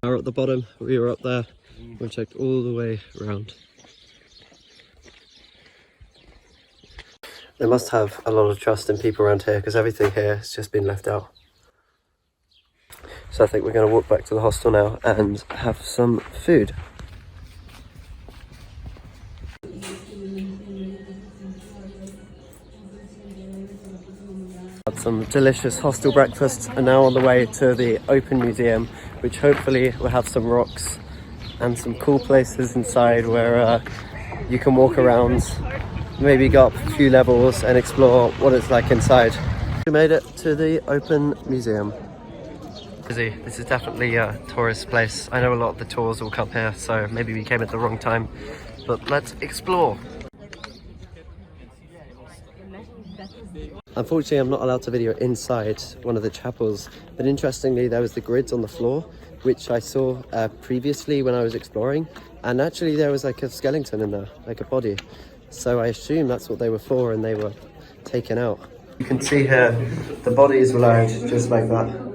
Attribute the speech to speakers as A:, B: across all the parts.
A: Now we're at the bottom, we were up there, we checked all the way around. They must have a lot of trust in people around here because everything here has just been left out. So I think we're going to walk back to the hostel now and have some food. Had some delicious hostel breakfast and now on the way to the open museum, which hopefully will have some rocks and some cool places inside where you can walk around, maybe go up a few levels and explore what it's like inside. We made it to the open museum. This is definitely a tourist place. I know a lot of the tours will come here, so maybe we came at the wrong time, but let's explore. Unfortunately, I'm not allowed to video inside one of the chapels, but interestingly, there was the grids on the floor, which I saw previously when I was exploring, and actually there was like a skeleton in there, like a body. So I assume that's what they were for, and they were taken out. You can see here, the bodies were lowered just like that.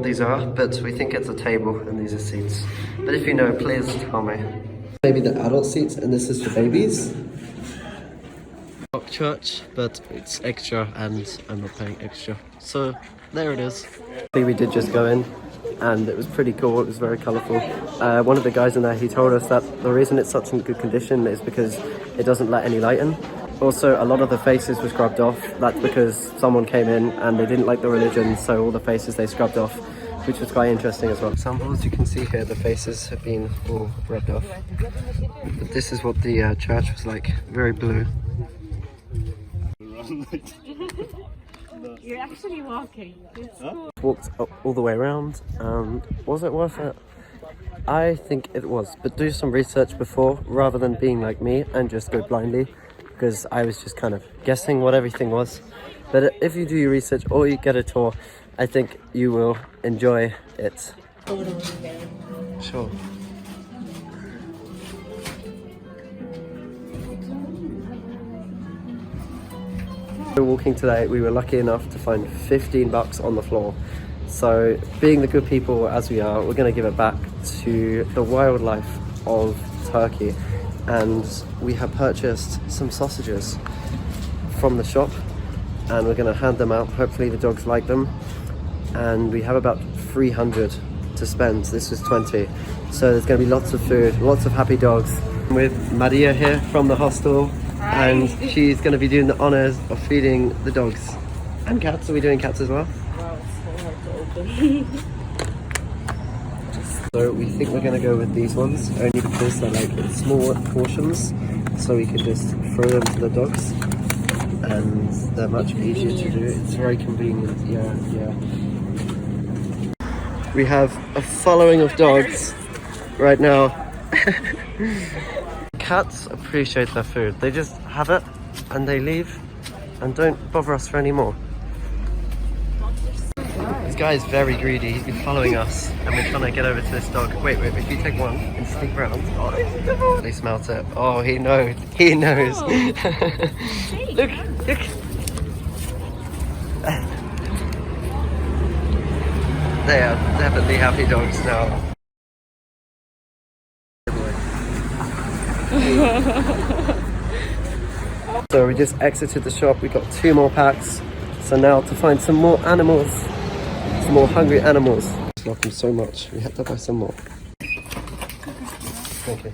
A: These are, but we think it's a table and these are seats. But if you know, please tell me. Maybe the adult seats and this is the babies. Church, but it's extra and I'm not paying extra. So there it is. We did just go in and it was pretty cool. It was very colourful. One of the guys in there, he told us that the reason it's such in good condition is because it doesn't let any light in. Also, a lot of the faces were scrubbed off. That's because someone came in and they didn't like the religion, so all the faces they scrubbed off, which was quite interesting as well. Examples, you can see here the faces have been all rubbed off. But this is what the church was like, very blue.
B: You're actually walking. It's cool.
A: Walked all the way around, and was it worth it? I think it was, but do some research before rather than being like me and just go blindly, because I was just kind of guessing what everything was. But if you do your research or you get a tour, I think you will enjoy it. Sure. Walking today, we were lucky enough to find 15 bucks on the floor. So being the good people as we are, we're going to give it back to the wildlife of Turkey. And we have purchased some sausages from the shop and we're going to hand them out. Hopefully the dogs like them. And we have about 300 to spend. This was 20. So there's going to be lots of food, lots of happy dogs. I'm with Maria here from the hostel. Hi. And she's going to be doing the honours of feeding the dogs and cats. Are we doing cats as well?
B: Wow, it's so hard to open.
A: So we think we're going to go with these ones, only because they're like in small portions, so we can just throw them to the dogs and they're much easier to do. It's very convenient. Yeah. We have a following of dogs right now. Cats appreciate their food. They just have it and they leave and don't bother us for any more. This guy is very greedy. He's been following us and we're trying to get over to this dog. Wait, if you take one and sneak around. Oh, he smelt it. Oh, he knows. He knows.
B: Oh.
A: Look. They are definitely happy dogs now. So we just exited the shop. We got 2 more packs. So now to find some more animals, some more hungry animals. I love them so much. We have to buy some more. Thank you.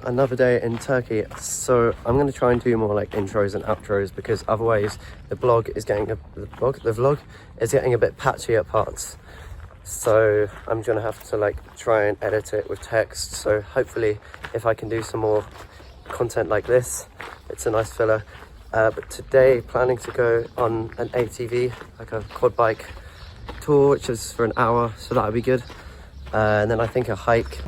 A: another day in Turkey. So I'm going to try and do more like intros and outros, because otherwise the vlog is getting a bit patchy at parts. So I'm gonna have to like try and edit it with text. So hopefully if I can do some more content like this, it's a nice filler. But today planning to go on an ATV, like a quad bike tour, which is for an hour, so that'll be good. And then I think a hike.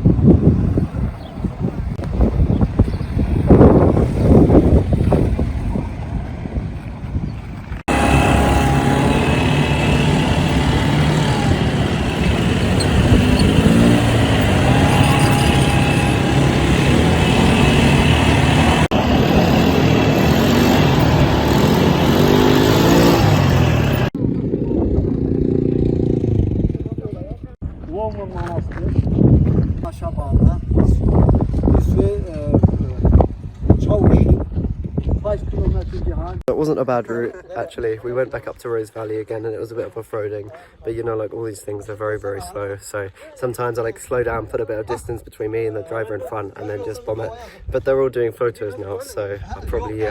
A: It wasn't a bad route actually. We went back up to Rose Valley again and it was a bit of off-roading, but you know, like all these things are very, very slow, so sometimes I like slow down, put a bit of distance between me and the driver in front, and then just bomb it. But they're all doing photos now, so I probably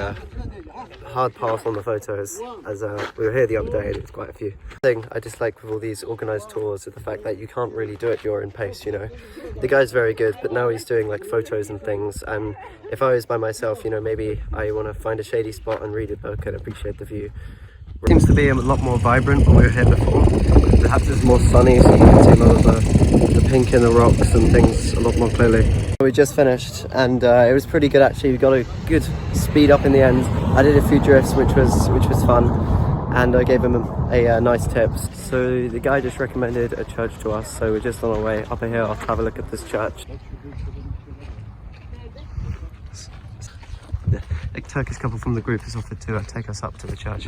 A: hard pass on the photos, as we were here the other day and it's quite a few. The thing I dislike with all these organized tours is the fact that you can't really do it your own pace, you know. The guy's very good, but now he's doing like photos and things, and if I was by myself, you know, maybe I want to find a shady spot and read a book and appreciate the view. It seems to be a lot more vibrant than we were here before. Perhaps it's more sunny, so you can see a lot of the pink in the rocks and things a lot more clearly. We just finished and it was pretty good actually. We got a good speed up in the end. I did a few drifts, which was fun, and I gave him a nice tip. So the guy just recommended a church to us, so we're just on our way up a hill to have a look at this church. A Turkish couple from the group has offered to take us up to the church.